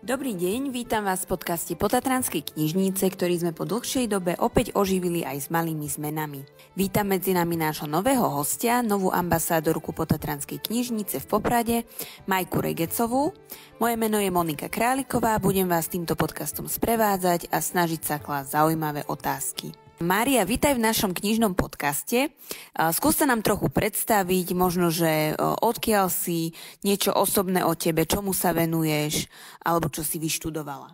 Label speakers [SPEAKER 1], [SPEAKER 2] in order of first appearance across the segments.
[SPEAKER 1] Dobrý deň, vítam vás v podcaste Potatranskej knižnice, ktorý sme po dlhšej dobe opäť oživili aj s malými zmenami. Vítam medzi nami nášho nového hostia, novú ambasádorku Potatranskej knižnice v Poprade, Majku Regecovú. Moje meno je Monika Králiková, budem vás týmto podcastom sprevádzať a snažiť sa klásť zaujímavé otázky. Mária, vítaj v našom knižnom podcaste. Skús sa nám trochu predstaviť, možno, že odkiaľ si, niečo osobné o tebe, čomu sa venuješ, alebo čo si vyštudovala.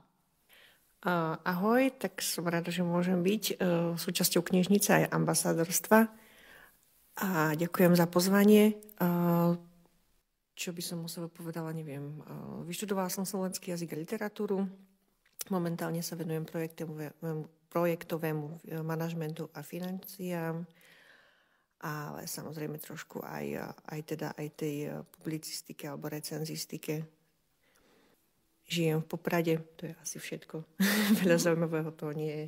[SPEAKER 2] Ahoj, tak som rada, že môžem byť súčasťou knižnice aj ambasádorstva. A ďakujem za pozvanie. Čo by som musela povedala, neviem. Vyštudovala som slovenský jazyk a literatúru. Momentálne sa venujem projektovému manažmentu a financiám, ale samozrejme trošku aj tej publicistike alebo recenzistike. Žijem v Poprade, to je asi všetko. Veľa zaujímavého toho nie je.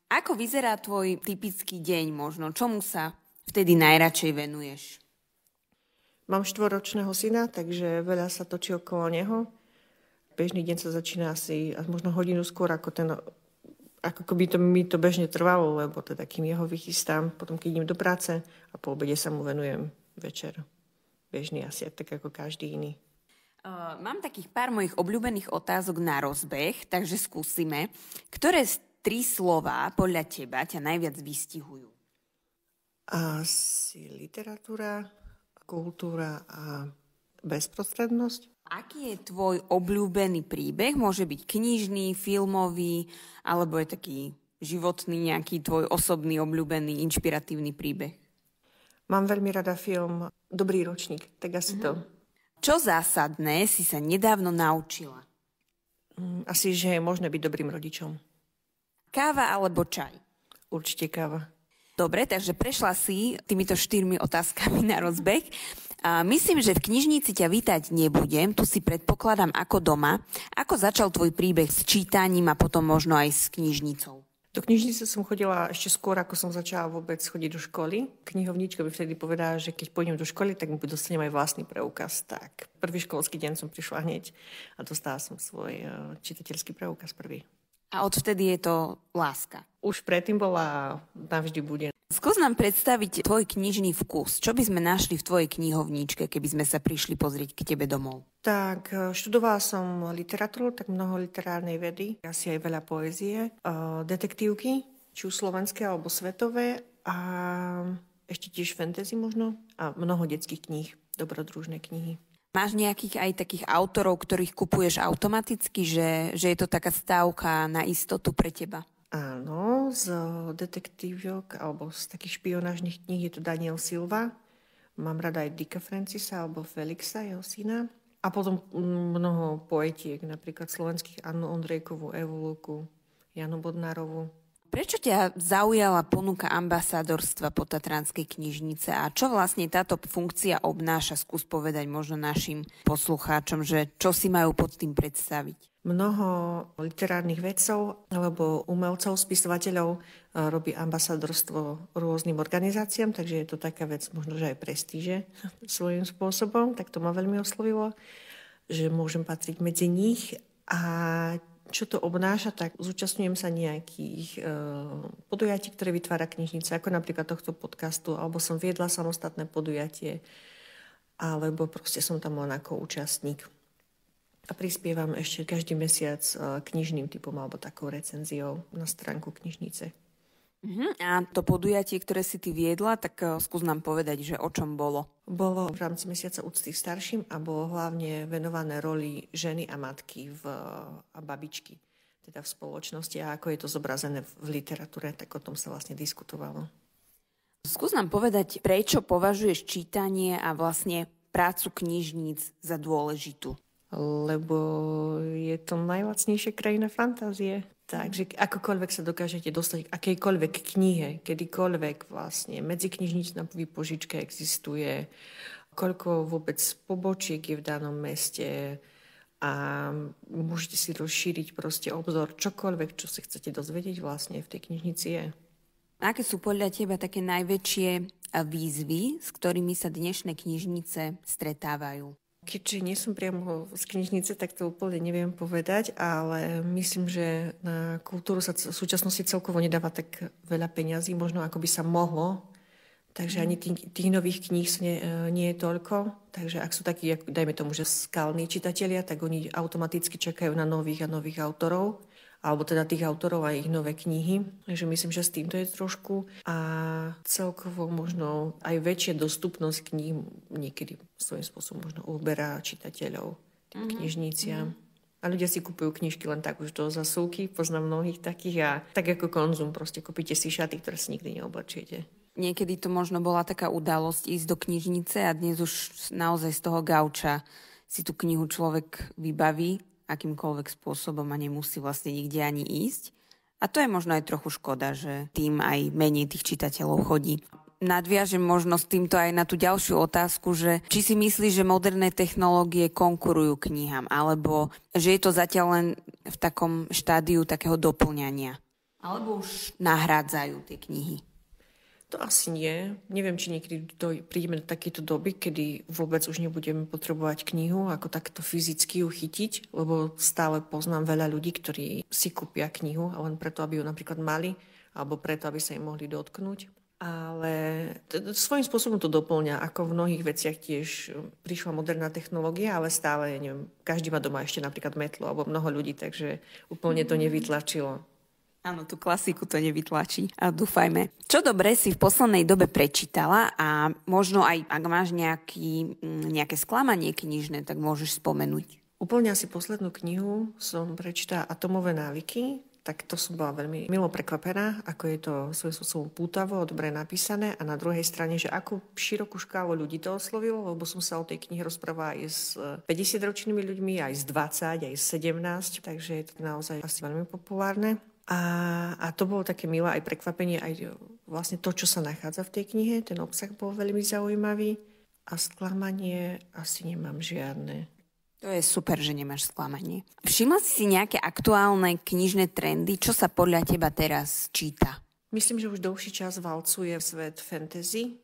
[SPEAKER 1] Ako vyzerá tvoj typický deň možno? Čomu sa vtedy najradšej venuješ?
[SPEAKER 2] Mám 4-ročného syna, takže veľa sa točí okolo neho. Bežný deň sa začína asi možno hodinu skôr, ako by mi to bežne trvalo, lebo teda kým jeho vychystám, potom keď idem do práce a po obede sa mu venujem večer. Bežný asi tak ako každý iný.
[SPEAKER 1] Mám takých pár mojich obľúbených otázok na rozbeh, takže skúsime. Ktoré z 3 slová podľa teba ťa najviac vystihujú?
[SPEAKER 2] Asi literatúra, kultúra a bezprostrednosť.
[SPEAKER 1] Aký je tvoj obľúbený príbeh? Môže byť knižný, filmový, alebo je taký životný, nejaký tvoj osobný, obľúbený, inšpiratívny príbeh?
[SPEAKER 2] Mám veľmi rada film Dobrý ročník, tak asi to.
[SPEAKER 1] Čo zásadné si sa nedávno naučila?
[SPEAKER 2] Asi, že je možné byť dobrým rodičom.
[SPEAKER 1] Káva alebo čaj?
[SPEAKER 2] Určite káva.
[SPEAKER 1] Dobre, takže prešla si týmito 4 otázkami na rozbeh. Myslím, že v knižnici ťa vítať nebudem, tu si predpokladám ako doma. Ako začal tvoj príbeh s čítaním a potom možno aj s knižnicou?
[SPEAKER 2] Do knižnice som chodila ešte skôr, ako som začala vôbec chodiť do školy. Knihovníčka by vtedy povedala, že keď pôjdem do školy, tak mi dostanem aj vlastný preukaz. Tak prvý školský deň som prišla hneď a dostala som svoj čitateľský preukaz prvý.
[SPEAKER 1] A odvtedy je to láska?
[SPEAKER 2] Už predtým bola, navždy bude.
[SPEAKER 1] Skús nám predstaviť tvoj knižný vkus. Čo by sme našli v tvojej knihovníčke, keby sme sa prišli pozrieť k tebe domov?
[SPEAKER 2] Tak, študovala som literatúru, tak mnoho literárnej vedy, asi aj veľa poézie, detektívky, či už slovenské alebo svetové a ešte tiež fantasy možno a mnoho detských kníh, dobrodružné knihy.
[SPEAKER 1] Máš nejakých aj takých autorov, ktorých kupuješ automaticky, že je to taká stávka na istotu pre teba?
[SPEAKER 2] Áno, z detektívok alebo z takých špionážnych kníh je to Daniel Silva. Mám rada aj Dicka Francisa alebo Felixa, jeho syna. A potom mnoho poetiek, napríklad slovenských Annu Ondrejkovú, Evu Luku, Janu Bodnárovú.
[SPEAKER 1] Prečo ťa zaujala ponuka ambasádorstva Potatranskej knižnice a čo vlastne táto funkcia obnáša? Skús povedať možno našim poslucháčom, že čo si majú pod tým predstaviť.
[SPEAKER 2] Mnoho literárnych vedcov alebo umelcov, spisovateľov robí ambasádorstvo rôznym organizáciám, takže je to taká vec možno, že aj prestíže svojím spôsobom. Tak to ma veľmi oslovilo, že môžem patriť medzi nich a čo to obnáša, tak zúčastňujem sa nejakých podujatí, ktoré vytvára knižnica, ako napríklad tohto podcastu, alebo som viedla samostatné podujatie, alebo proste som tam len ako účastník. A prispievam ešte každý mesiac knižným typom alebo takou recenziou na stránku knižnice.
[SPEAKER 1] A to podujatie, ktoré si ty viedla, tak skús nám povedať, že o čom bolo.
[SPEAKER 2] Bolo v rámci mesiaca úcty k starším a bolo hlavne venované roli ženy a matky a babičky, teda v spoločnosti a ako je to zobrazené v literatúre, tak o tom sa vlastne diskutovalo.
[SPEAKER 1] Skús nám povedať, prečo považuješ čítanie a vlastne prácu knižníc za dôležitú.
[SPEAKER 2] Lebo je to najlacnejšia krajina fantázie. Takže akokoľvek sa dokážete dostať k akejkoľvek knihe, kedykoľvek vlastne. Medzi knižničná výpožička existuje, koľko vôbec pobočiek je v danom meste a môžete si rozšíriť proste obzor. Čokoľvek, čo si chcete dozvedieť vlastne v tej knižnici je.
[SPEAKER 1] Aké sú podľa teba také najväčšie výzvy, s ktorými sa dnešné knižnice stretávajú?
[SPEAKER 2] Keďže nie som priamo z knižnice, tak to úplne neviem povedať, ale myslím, že na kultúru sa v súčasnosti celkovo nedáva tak veľa peňazí, možno ako by sa mohlo. Takže ani tých nových kníh nie je toľko. Takže ak sú takí, dajme tomu, že skalní čitatelia, tak oni automaticky čakajú na nových a nových autorov. Alebo teda tých autorov a ich nové knihy. Takže myslím, že s týmto je trošku. A celkovo možno aj väčšia dostupnosť kníh niekedy svojím spôsobom možno uberá čitateľov tým knižniciam. A ľudia si kupujú knižky len tak už do zasúky. Poznám mnohých takých a tak ako konzum. Proste kúpite si šaty, ktoré si nikdy neoblečiete.
[SPEAKER 1] Niekedy to možno bola taká udalosť ísť do knižnice a dnes už naozaj z toho gauča si tú knihu človek vybaví akýmkoľvek spôsobom a nemusí vlastne nikde ani ísť. A to je možno aj trochu škoda, že tým aj menej tých čitateľov chodí. Nadviažem možno s týmto aj na tú ďalšiu otázku, že či si myslíš, že moderné technológie konkurujú knihám, alebo že je to zatiaľ len v takom štádiu takého doplňania, alebo už nahrádzajú tie knihy.
[SPEAKER 2] To asi nie. Neviem, či niekedy prídeme do takéto doby, kedy vôbec už nebudeme potrebovať knihu, ako takto fyzicky ju chytiť, lebo stále poznám veľa ľudí, ktorí si kúpia knihu len preto, aby ju napríklad mali, alebo preto, aby sa im mohli dotknúť. Ale svojím spôsobom to doplňa, ako v mnohých veciach tiež prišla moderná technológia, ale stále, neviem, každý má doma ešte napríklad metlu, alebo mnoho ľudí, takže úplne to nevytlačilo.
[SPEAKER 1] Áno, tú klasiku to nevytlačí. A dúfajme. Čo dobre si v poslednej dobe prečítala a možno aj, ak máš nejaké sklamanie knižné, tak môžeš spomenúť.
[SPEAKER 2] Úplne asi poslednú knihu som prečítala Atomové návyky. Tak to som bola veľmi milo prekvapená, ako je to svojím spôsobom pútavo, dobre napísané a na druhej strane, že ako širokú škálu ľudí to oslovilo, lebo som sa o tej knihe rozprávala aj s 50-ročnými ľuďmi, aj s 20, aj s 17, takže je to naozaj asi veľmi populárne. A to bolo také milé aj prekvapenie, aj vlastne to, čo sa nachádza v tej knihe. Ten obsah bol veľmi zaujímavý a sklamanie asi nemám žiadne.
[SPEAKER 1] To je super, že nemáš sklamanie. Všimla si nejaké aktuálne knižné trendy? Čo sa podľa teba teraz číta?
[SPEAKER 2] Myslím, že už dlhší čas valcuje svet fantasy.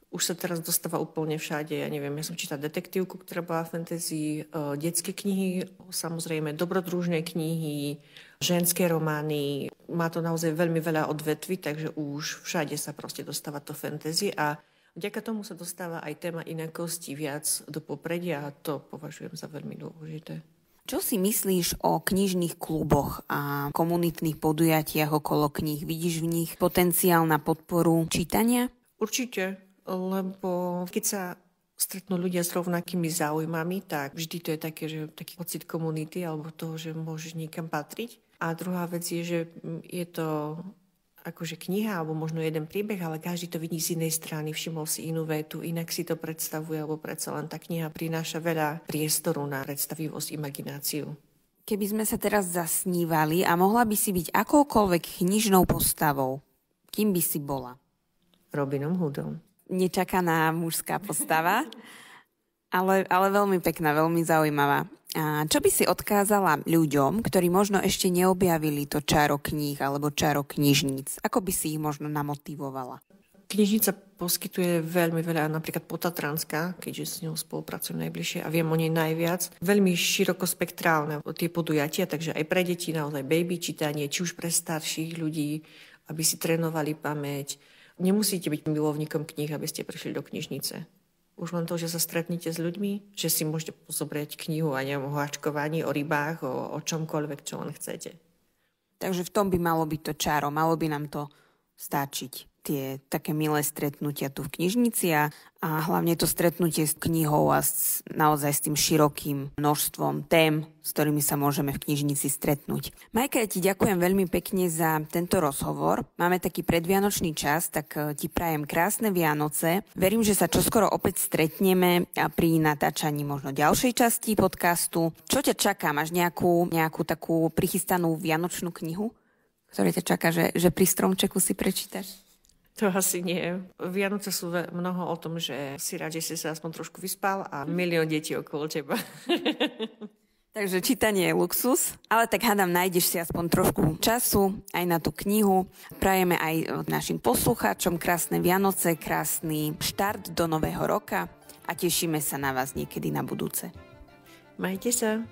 [SPEAKER 2] Už sa teraz dostáva úplne všade. Ja neviem, ja som čítala detektívku, ktorá bola fantasy, detské knihy, samozrejme dobrodružné knihy, ženské romány. Má to naozaj veľmi veľa odvetví, takže už všade sa proste dostáva to fantasy a vďaka tomu sa dostáva aj téma inakosti viac do popredia a to považujem za veľmi dôležité.
[SPEAKER 1] Čo si myslíš o knižných kluboch a komunitných podujatiach okolo kníh? Vidíš v nich potenciál na podporu čítania?
[SPEAKER 2] Určite, lebo keď sa stretnú ľudia s rovnakými záujmami, tak vždy to je také, že taký pocit komunity alebo toho, že môžeš niekam patriť. A druhá vec je, že je to akože kniha alebo možno jeden príbeh, ale každý to vidí z inej strany, všimol si inú vetu, inak si to predstavuje, alebo predsa len tá kniha prináša veľa priestoru na predstavivosť, imagináciu.
[SPEAKER 1] Keby sme sa teraz zasnívali a mohla by si byť akoukoľvek knižnou postavou, kým by si bola?
[SPEAKER 2] Robinom Hoodom.
[SPEAKER 1] Nečakaná mužská postava, ale veľmi pekná, veľmi zaujímavá. A čo by si odkázala ľuďom, ktorí možno ešte neobjavili to čaro kníh alebo čaro knižníc? Ako by si ich možno namotivovala?
[SPEAKER 2] Knižnica poskytuje veľmi veľa, napríklad Potatranská, keďže s ňou spolupracujem najbližšie a viem o nej najviac. Veľmi širokospektrálne tie podujatia, takže aj pre deti naozaj baby čítanie, či už pre starších ľudí, aby si trénovali pamäť. Nemusíte byť milovníkom kníh, aby ste prišli do knižnice. Už len to, že sa stretnete s ľuďmi, že si môžete pozobrieť knihu a neviem, o háčkovaní, o rybách, o čomkoľvek, čo len chcete.
[SPEAKER 1] Takže v tom by malo byť to čaro, malo by nám to stačiť. Tie také milé stretnutia tu v knižnici a hlavne to stretnutie s knihou a naozaj s tým širokým množstvom tém, s ktorými sa môžeme v knižnici stretnúť. Majka, ja ti ďakujem veľmi pekne za tento rozhovor. Máme taký predvianočný čas, tak ti prajem krásne Vianoce. Verím, že sa čoskoro opäť stretneme pri natáčaní možno ďalšej časti podcastu. Čo ťa čaká? Máš nejakú takú prichystanú vianočnú knihu, ktorá ťa čaká, že pri stromčeku si prečítaš?
[SPEAKER 2] To asi nie. Vianoce sú mnoho o tom, že si rád, že si sa aspoň trošku vyspal a milión detí okolo teba.
[SPEAKER 1] Takže čítanie je luxus, ale tak hádam, nájdeš si aspoň trošku času aj na tú knihu. Prajeme aj našim poslucháčom krásne Vianoce, krásny štart do nového roka a tešíme sa na vás niekedy na budúce.
[SPEAKER 2] Majte sa.